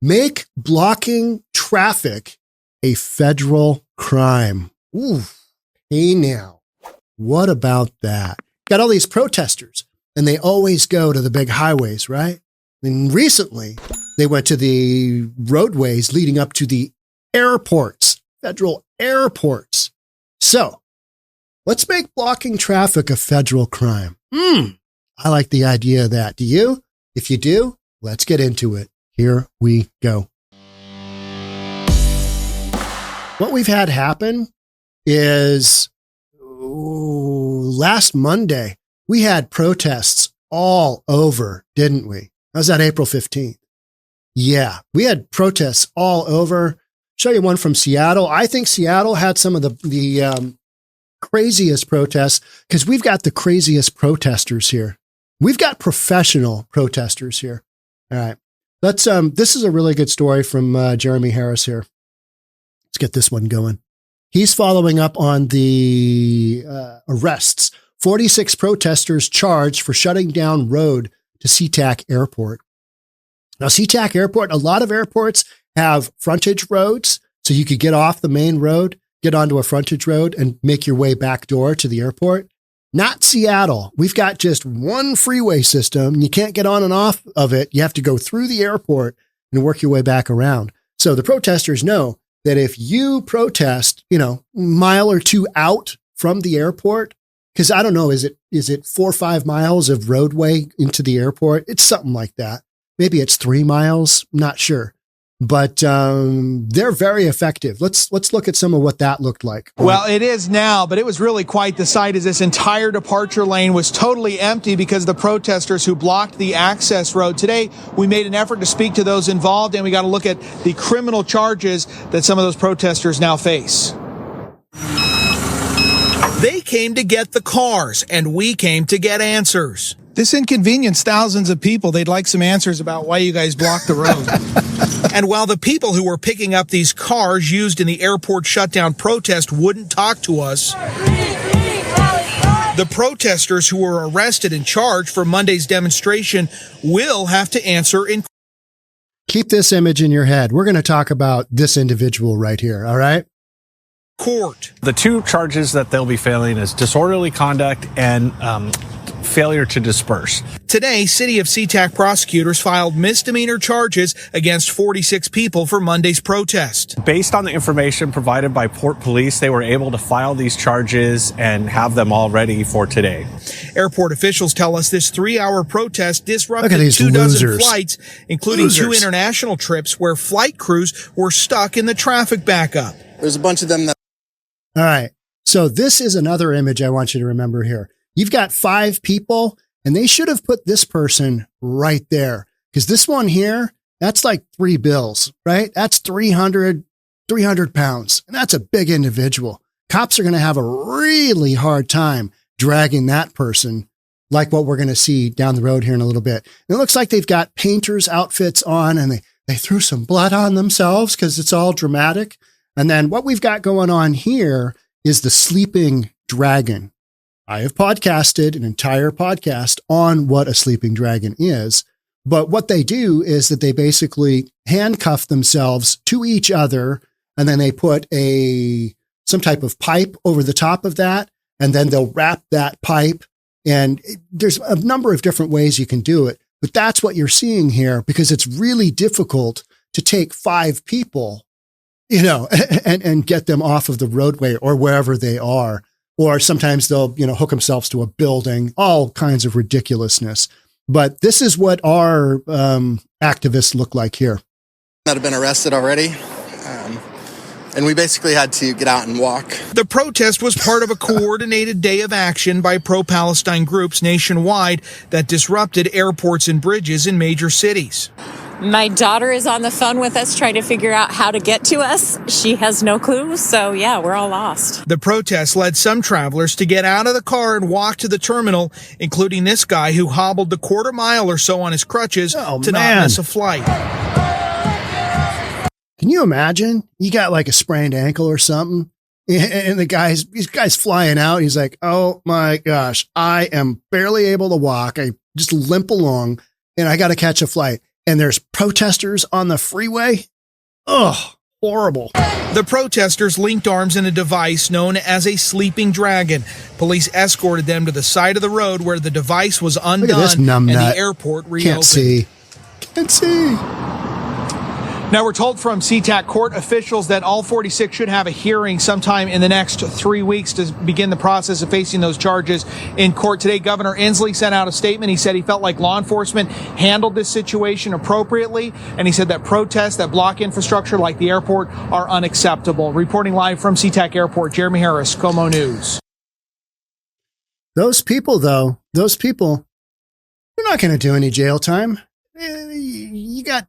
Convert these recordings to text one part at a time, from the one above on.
Make blocking traffic a federal crime. Ooh, hey now. What about that? Got all these protesters, and they always go to the big highways, right? And recently, they went to the roadways leading up to the airports, federal airports. So, let's make blocking traffic a federal crime. I like the idea of that. Do you? If you do, let's get into it. Here we go. What we've had happen is last Monday, we had protests all over, didn't we? That was on April 15th. Yeah, we had protests all over. Show you one from Seattle. I think Seattle had some of the craziest protests because we've got the craziest protesters here. We've got professional protesters here. All right. This is a really good story from Jeremy Harris here. Let's get this one going. He's following up on the arrests. 46 protesters charged for shutting down road to Seatac Airport. Now, Seatac Airport, a lot of airports have frontage roads, so you could get off the main road, get onto a frontage road, and make your way back door to the airport. Not Seattle. We've got just one freeway system. You can't get on and off of it. You have to go through the airport and work your way back around. So the protesters know that if you protest, mile or two out from the airport, because I don't know, is it 4 or 5 miles of roadway into the airport? It's something like that. Maybe it's 3 miles. Not sure. But they're very effective. Let's look at some of what that looked like. Well, it is now, but it was really quite the sight as this entire departure lane was totally empty because of the protesters who blocked the access road. Today, we made an effort to speak to those involved, and we got to look at the criminal charges that some of those protesters now face. They came to get the cars, and we came to get answers. This inconvenienced thousands of people. They'd like some answers about why you guys blocked the road. And while the people who were picking up these cars used in the airport shutdown protest wouldn't talk to us, the protesters who were arrested and charged for Monday's demonstration will have to answer in. Keep this image in your head. We're going to talk about this individual right here, all right? Court. The two charges that they'll be failing is disorderly conduct and failure to disperse. Today, City of Seatac prosecutors filed misdemeanor charges against 46 people for Monday's protest. Based on the information provided by Port Police, they were able to file these charges and have them all ready for today. Airport officials tell us this 3-hour protest disrupted 2 dozen flights, including 2 international trips where flight crews were stuck in the traffic backup. There's a bunch of them that. All right. So this is another image I want you to remember here. You've got 5 people, and they should have put this person right there. Because this one here, that's like 3 bills, right? That's 300 pounds. And that's a big individual. Cops are going to have a really hard time dragging that person, like what we're going to see down the road here in a little bit. And it looks like they've got painters' outfits on, and they threw some blood on themselves because it's all dramatic. And then what we've got going on here is the sleeping dragon. I have podcasted an entire podcast on what a sleeping dragon is. But what they do is that they basically handcuff themselves to each other, and then they put some type of pipe over the top of that, and then they'll wrap that pipe. And there's a number of different ways you can do it. But that's what you're seeing here, because it's really difficult to take 5 people, and get them off of the roadway or wherever they are. Or sometimes they'll, hook themselves to a building, all kinds of ridiculousness. But this is what our activists look like here. That have been arrested already. And we basically had to get out and walk. The protest was part of a coordinated day of action by pro-Palestine groups nationwide that disrupted airports and bridges in major cities. My daughter is on the phone with us trying to figure out how to get to us. She has no clue, so yeah, we're all lost. The protest led some travelers to get out of the car and walk to the terminal, including this guy who hobbled the 1/4 mile or so on his crutches not miss a flight. Can you imagine? You got like a sprained ankle or something, and these guy's flying out. He's like, oh my gosh, I am barely able to walk. I just limp along, and I got to catch a flight. and there's protesters on the freeway. Ugh, horrible. The protesters linked arms in a device known as a sleeping dragon. Police escorted them to the side of the road where the device was undone and the airport reopened. Can't see. Now, we're told from Seatac court officials that all 46 should have a hearing sometime in the next 3 weeks to begin the process of facing those charges in court. Today, Governor Inslee sent out a statement. He said he felt like law enforcement handled this situation appropriately, and he said that protests that block infrastructure like the airport are unacceptable. Reporting live from Seatac Airport, 𝗪𝗓𝗧𝗛, KOMO News. Those people, though, they're not going to do any jail time. You got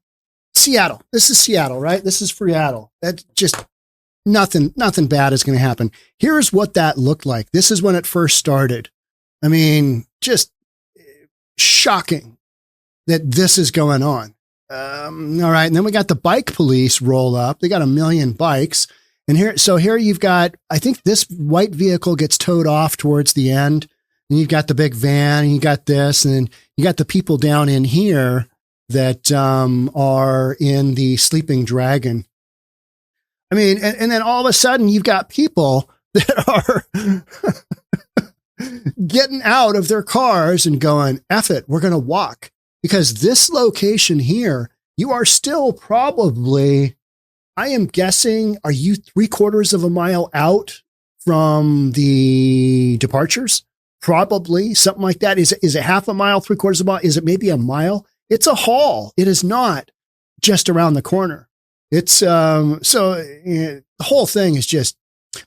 Seattle. This is Seattle, right? This is Seattle. That's just nothing bad is going to happen. Here's what that looked like. This is when it first started. I mean, just shocking that this is going on. All right. And then we got the bike police roll up. They got 1 million bikes. And here you've got, I think this white vehicle gets towed off towards the end. And you've got the big van and you got this, and then you got the people down in here that are in the sleeping dragon. I mean, and then all of a sudden you've got people that are getting out of their cars and going, F it, we're going to walk. Because this location here, you are still probably, I am guessing, are you 3/4 of a mile out from the departures? Probably something like that. Is it half a mile, 3/4 of a mile? Is it maybe a mile? It's a haul. It is not just around the corner. It's the whole thing is just,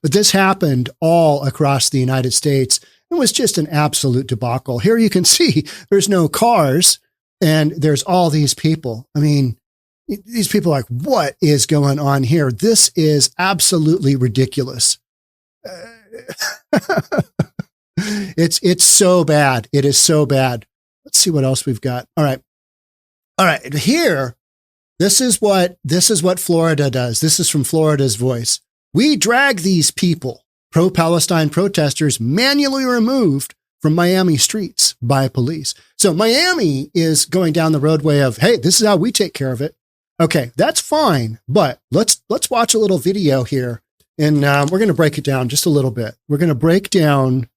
but this happened all across the United States. It was just an absolute debacle. Here you can see there's no cars and there's all these people. I mean, these people are like, what is going on here? This is absolutely ridiculous. It's so bad. It is so bad. Let's see what else we've got. All right. Here, this is what Florida does. This is from Florida's Voice. We drag these people, pro-Palestine protesters, manually removed from Miami streets by police. So Miami is going down the roadway of, hey, this is how we take care of it. Okay, that's fine. But let's watch a little video here. And we're going to break it down just a little bit. We're going to break down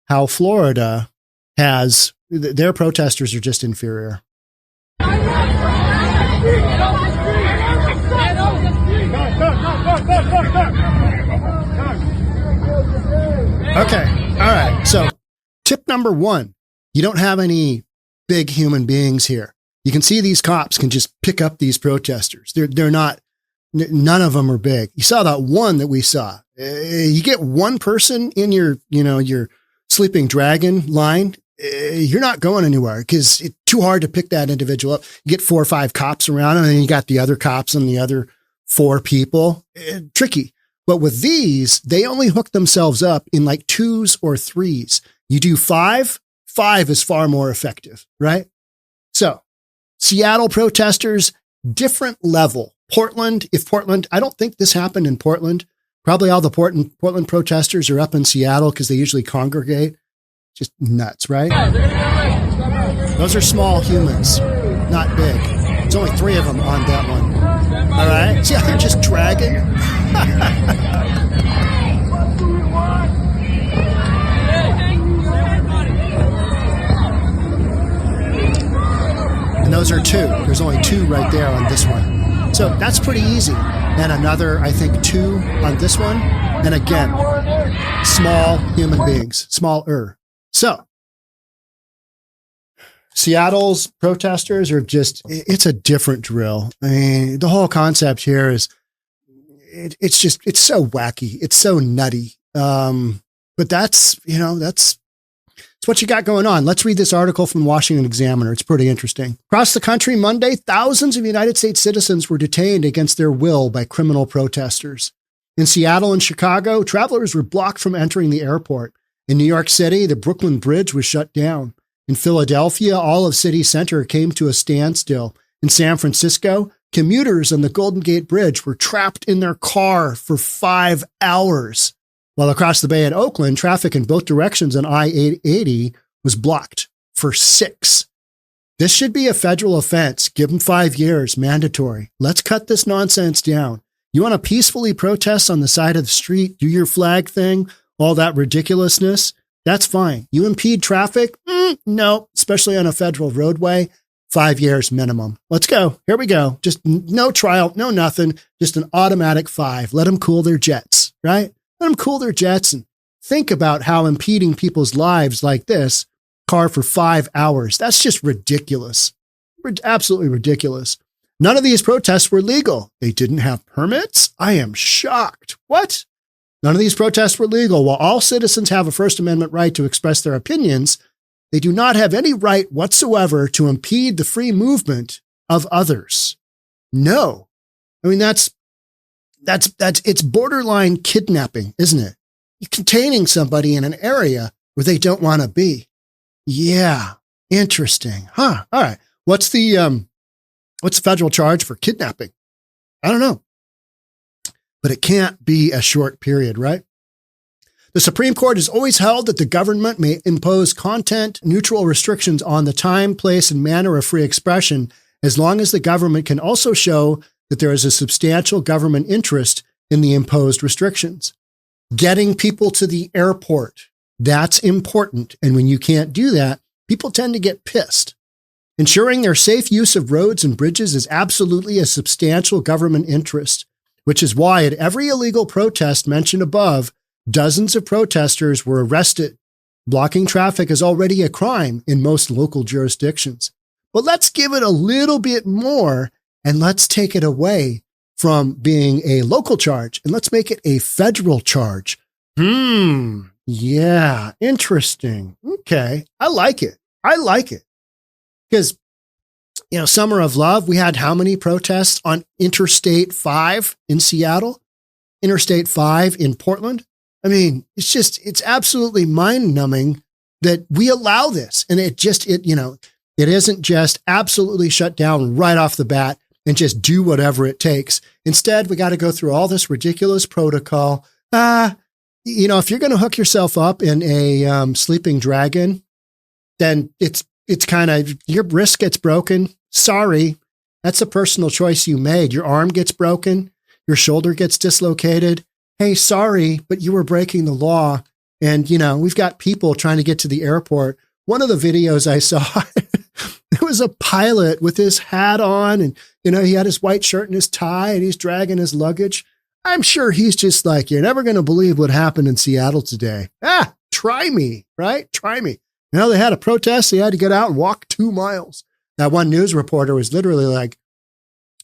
how Florida has, their protesters are just inferior. Okay. All right. So tip number 1, you don't have any big human beings here. You can see these cops can just pick up these protesters. They're not, none of them are big. You saw that one that we saw. You get one person in your sleeping dragon line. You're not going anywhere because it's too hard to pick that individual up. You get 4 or 5 cops around him, and then you got the other cops and the other 4 people. Tricky. But with these, they only hook themselves up in like 2s or 3s. You do 5 is far more effective, right? So Seattle protesters, different level. Portland, I don't think this happened in Portland. Probably all the Portland protesters are up in Seattle because they usually congregate. Just nuts, right? Those are small humans, not big. There's only 3 of them on that one. All right. See how they're just dragging? And those are 2. There's only 2 right there on this one. So that's pretty easy. And another, I think, 2 on this one. And again, small human beings, smaller. So Seattle's protesters are just, it's a different drill. I mean, the whole concept here is, it's so wacky. It's so nutty. But that's what you got going on. Let's read this article from Washington Examiner. It's pretty interesting. Across the country Monday, thousands of United States citizens were detained against their will by criminal protesters. In Seattle and Chicago, travelers were blocked from entering the airport. In New York City, the Brooklyn Bridge was shut down. In Philadelphia, all of city center came to a standstill. In San Francisco, commuters on the Golden Gate Bridge were trapped in their car for 5 hours. While across the bay in Oakland, traffic in both directions on I-880 was blocked for 6. This should be a federal offense. Give them 5 years, mandatory. Let's cut this nonsense down. You want to peacefully protest on the side of the street, do your flag thing, all that ridiculousness? That's fine. You impede traffic? No, especially on a federal roadway. 5 years minimum. Let's go. Here we go. Just no trial, no nothing. Just an automatic 5. Let them cool their jets, right? Let them cool their jets and think about how impeding people's lives like this car for 5 hours. That's just ridiculous. Absolutely ridiculous. None of these protests were legal. They didn't have permits? I am shocked. What? None of these protests were legal. While all citizens have a First Amendment right to express their opinions, they do not have any right whatsoever to impede the free movement of others. No. I mean, it's borderline kidnapping, isn't it? You're containing somebody in an area where they don't want to be. Yeah. Interesting. Huh. All right. What's the federal charge for kidnapping? I don't know. But it can't be a short period, right? The Supreme Court has always held that the government may impose content-neutral restrictions on the time, place, and manner of free expression as long as the government can also show that there is a substantial government interest in the imposed restrictions. Getting people to the airport, that's important. And when you can't do that, people tend to get pissed. Ensuring their safe use of roads and bridges is absolutely a substantial government interest, which is why at every illegal protest mentioned above, dozens of protesters were arrested. Blocking traffic is already a crime in most local jurisdictions. But let's give it a little bit more and let's take it away from being a local charge and let's make it a federal charge. Yeah, interesting. Okay, I like it. Because, Summer of Love, we had how many protests on Interstate 5 in Seattle? Interstate 5 in Portland? I mean, it's absolutely mind-numbing that we allow this. And it isn't just absolutely shut down right off the bat and just do whatever it takes. Instead, we got to go through all this ridiculous protocol. If you're going to hook yourself up in a sleeping dragon, then it's kind of, your wrist gets broken. Sorry, that's a personal choice you made. Your arm gets broken. Your shoulder gets dislocated. Hey, sorry, but you were breaking the law. And, we've got people trying to get to the airport. One of the videos I saw, there was a pilot with his hat on and, he had his white shirt and his tie and he's dragging his luggage. I'm sure he's just like, you're never going to believe what happened in Seattle today. Try me, right? Try me. They had a protest. They had to get out and walk 2 miles. That one news reporter was literally like,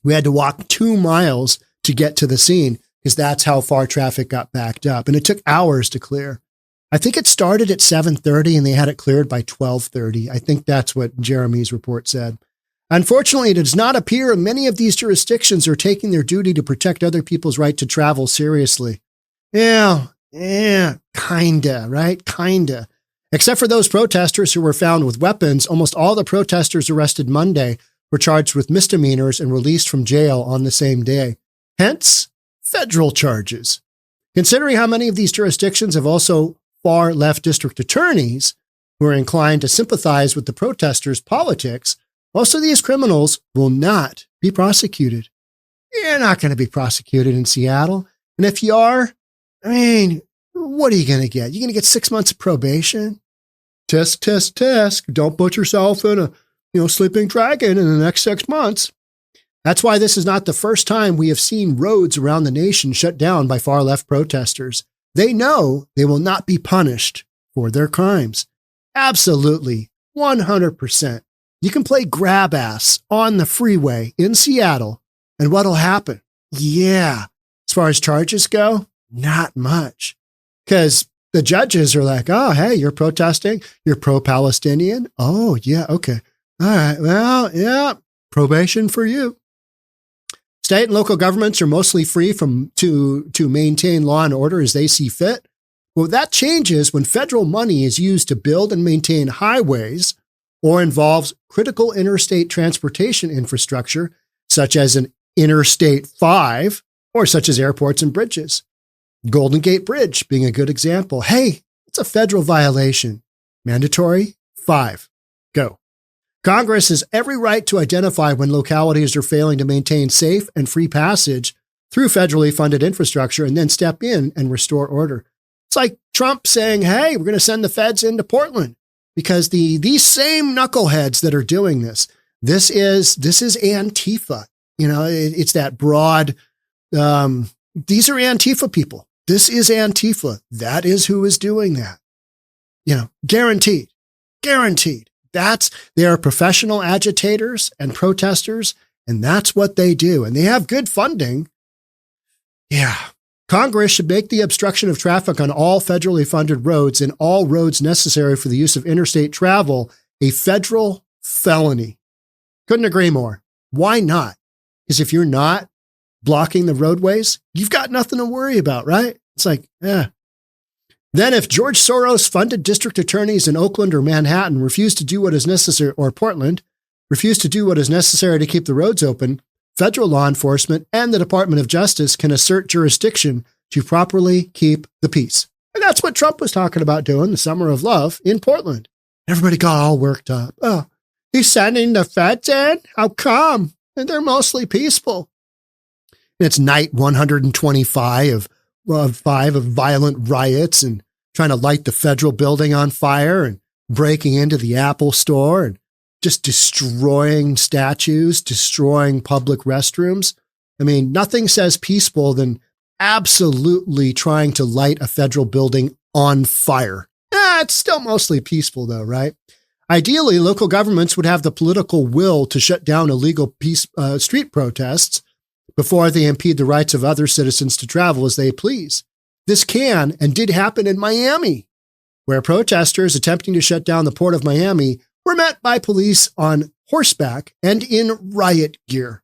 we had to walk 2 miles to get to the scene because that's how far traffic got backed up. And it took hours to clear. I think it started at 7:30 and they had it cleared by 12:30. I think that's what Jeremy's report said. Unfortunately, it does not appear many of these jurisdictions are taking their duty to protect other people's right to travel seriously. Yeah, kinda, right? Kinda. Except for those protesters who were found with weapons, almost all the protesters arrested Monday were charged with misdemeanors and released from jail on the same day. Hence, federal charges. Considering how many of these jurisdictions have also far left district attorneys who are inclined to sympathize with the protesters' politics, most of these criminals will not be prosecuted. You're not going to be prosecuted in Seattle. And if you are, what are you going to get? You're going to get 6 months of probation. Test. Don't put yourself in a sleeping dragon in the next 6 months. That's why this is not the first time we have seen roads around the nation shut down by far left protesters. They know they will not be punished for their crimes. Absolutely. 100%. You can play grab ass on the freeway in Seattle, and what'll happen? Yeah. As far as charges go, not much. Because the judges are like, oh, hey, you're protesting. You're pro-Palestinian. Oh, yeah. Okay. All right. Well, yeah. Probation for you. State and local governments are mostly free to maintain law and order as they see fit. Well, that changes when federal money is used to build and maintain highways or involves critical interstate transportation infrastructure, such as an Interstate 5 or such as airports and bridges. Golden Gate Bridge being a good example. Hey, it's a federal violation. Mandatory 5. Go. Congress has every right to identify when localities are failing to maintain safe and free passage through federally funded infrastructure and then step in and restore order. It's like Trump saying, hey, we're going to send the feds into Portland because these same knuckleheads that are doing this is Antifa. It's that broad, these are Antifa people. This is Antifa. That is who is doing that. Guaranteed. They are professional agitators and protesters, and that's what they do. And they have good funding. Yeah. Congress should make the obstruction of traffic on all federally funded roads and all roads necessary for the use of interstate travel a federal felony. Couldn't agree more. Why not? Because if you're not blocking the roadways, you've got nothing to worry about, right? It's like, Then if George Soros funded district attorneys in Oakland or Manhattan refuse to do what is necessary, or Portland, refuse to do what is necessary to keep the roads open, federal law enforcement and the Department of Justice can assert jurisdiction to properly keep the peace. And that's what Trump was talking about doing the summer of love in Portland. Everybody got all worked up. Oh, he's sending the feds in? How come? And they're mostly peaceful. It's night 125 of violent riots and trying to light the federal building on fire and breaking into the Apple store and just destroying statues, destroying public restrooms. I mean, nothing says peaceful than absolutely trying to light a federal building on fire. It's still mostly peaceful though, right? Ideally, local governments would have the political will to shut down illegal street protests before they impede the rights of other citizens to travel as they please. This can and did happen in Miami, where protesters attempting to shut down the port of Miami were met by police on horseback and in riot gear.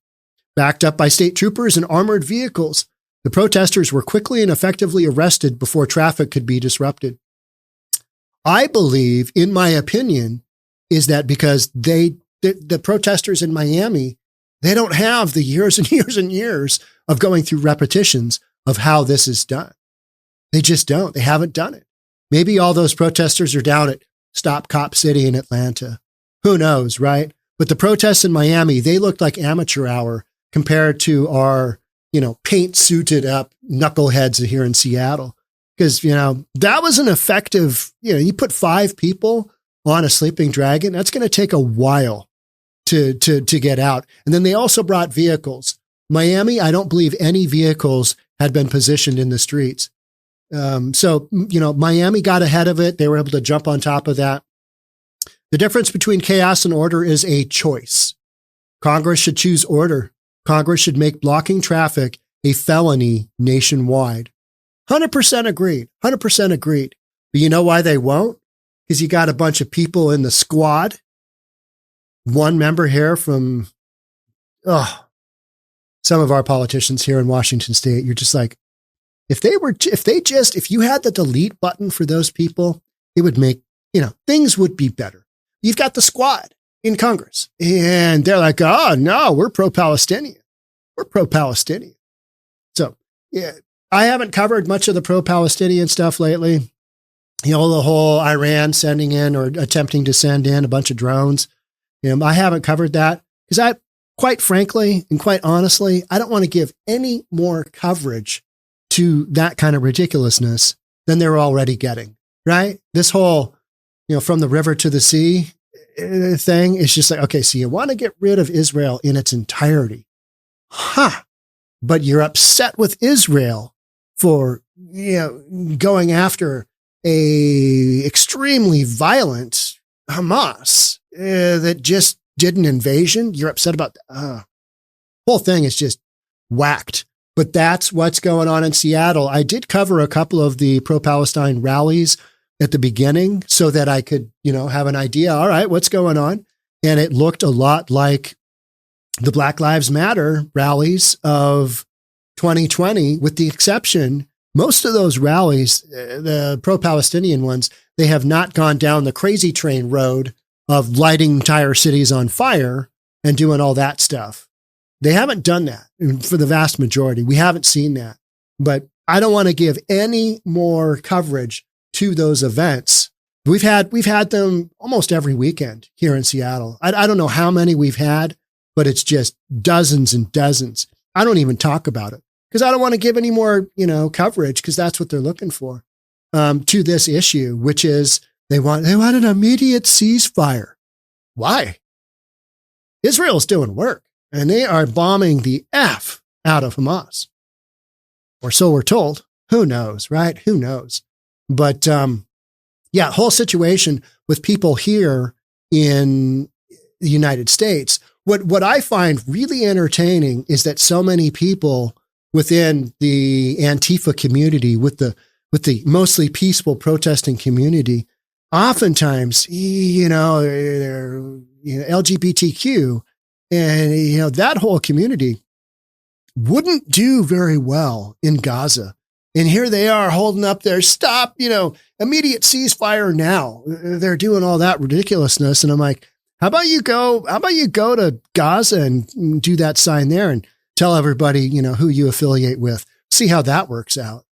Backed up by state troopers and armored vehicles, the protesters were quickly and effectively arrested before traffic could be disrupted. I believe, in my opinion, is that because the protesters in Miami, they don't have the years and years and years of going through repetitions of how this is done. They just don't. They haven't done it. Maybe all those protesters are down at Stop Cop City in Atlanta. Who knows, right? But the protests in Miami, they looked like amateur hour compared to our, paint suited up knuckleheads here in Seattle. Because, that was an effective, you put 5 people on a sleeping dragon. That's going to take a while to get out. And then they also brought vehicles. Miami, I don't believe any vehicles had been positioned in the streets. So Miami got ahead of it. They were able to jump on top of that. The difference between chaos and order is a choice. Congress should choose order. Congress should make blocking traffic a felony nationwide. 100% agreed. 100% agreed. But you know why they won't? Because you got a bunch of people in the squad. One member here from, some of our politicians here in Washington State. You're just like, if you had the delete button for those people, it would make, things would be better. You've got the squad in Congress and they're like, oh no, we're pro-Palestinian. We're pro-Palestinian. So yeah, I haven't covered much of the pro-Palestinian stuff lately. The whole Iran sending in or attempting to send in a bunch of drones. I haven't covered that because quite frankly and quite honestly, I don't want to give any more coverage to that kind of ridiculousness than they're already getting, right? This whole, from the river to the sea thing is just like, okay, so you want to get rid of Israel in its entirety. But you're upset with Israel for, going after a extremely violent Hamas that just did an invasion. You're upset about the whole thing is just whacked. But that's what's going on in Seattle. I did cover a couple of the pro-Palestine rallies at the beginning so that I could, have an idea. All right, what's going on? And it looked a lot like the Black Lives Matter rallies of 2020, with the exception, most of those rallies, the pro-Palestinian ones, they have not gone down the crazy train road of lighting entire cities on fire and doing all that stuff. They haven't done that for the vast majority. We haven't seen that. But I don't want to give any more coverage to those events We've had them almost every weekend here in Seattle. I don't know how many we've had, but it's just dozens and dozens. I don't even talk about it because I don't want to give any more, coverage because that's what they're looking for, to this issue, which is they want an immediate ceasefire. Why? Israel's doing work and they are bombing the F out of Hamas. Or so we're told. Who knows, right? Who knows? But, whole situation with people here in the United States. What I find really entertaining is that so many people within the Antifa community, with the mostly peaceful protesting community, oftentimes, they're LGBTQ, and that whole community wouldn't do very well in Gaza. And here they are holding up their stop, immediate ceasefire now. They're doing all that ridiculousness. And I'm like, how about you go to Gaza and do that sign there and tell everybody, who you affiliate with. See how that works out.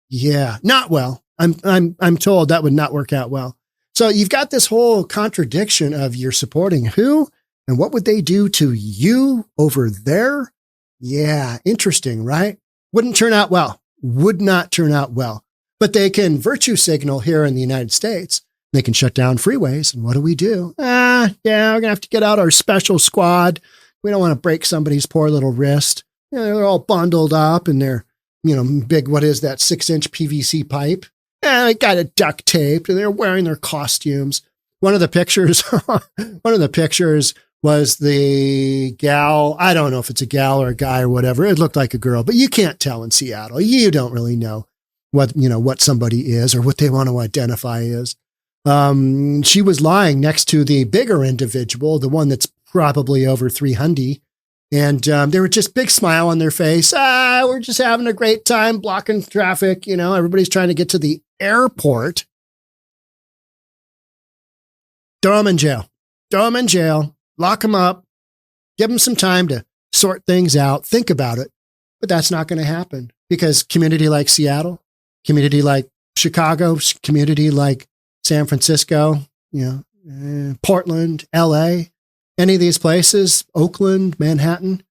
Yeah, not well. I'm told that would not work out well. So you've got this whole contradiction of you're supporting who and what would they do to you over there? Yeah, interesting, right? Wouldn't turn out well. Would not turn out well. But they can virtue signal here in the United States. They can shut down freeways. And what do? We're going to have to get out our special squad. We don't want to break somebody's poor little wrist. They're all bundled up and they're, big, what is that, 6-inch PVC pipe? They got it duct taped and they're wearing their costumes. One of the pictures was the gal. I don't know if it's a gal or a guy or whatever. It looked like a girl, but you can't tell in Seattle. You don't really know what somebody is or what they want to identify as. She was lying next to the bigger individual, the one that's probably over 300. And they were just big smile on their face. We're just having a great time blocking traffic. Everybody's trying to get to the airport. Throw them in jail. Lock them up. Give them some time to sort things out. Think about it. But that's not going to happen because community like Seattle, community like Chicago, community like San Francisco, Portland, LA, any of these places, Oakland, Manhattan,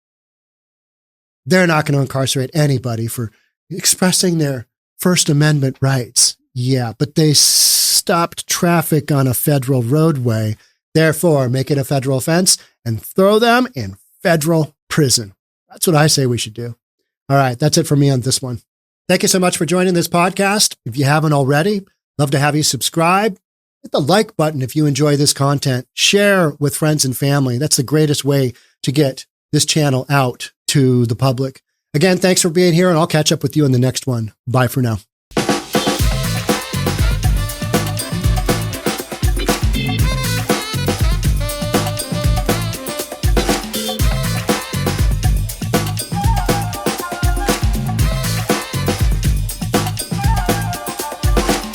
they're not going to incarcerate anybody for expressing their First Amendment rights. Yeah, but they stopped traffic on a federal roadway. Therefore, make it a federal offense and throw them in federal prison. That's what I say we should do. All right, that's it for me on this one. Thank you so much for joining this podcast. If you haven't already, love to have you subscribe. Hit the like button if you enjoy this content. Share with friends and family. That's the greatest way to get this channel out to the public. Again, thanks for being here, and I'll catch up with you in the next one. Bye for now.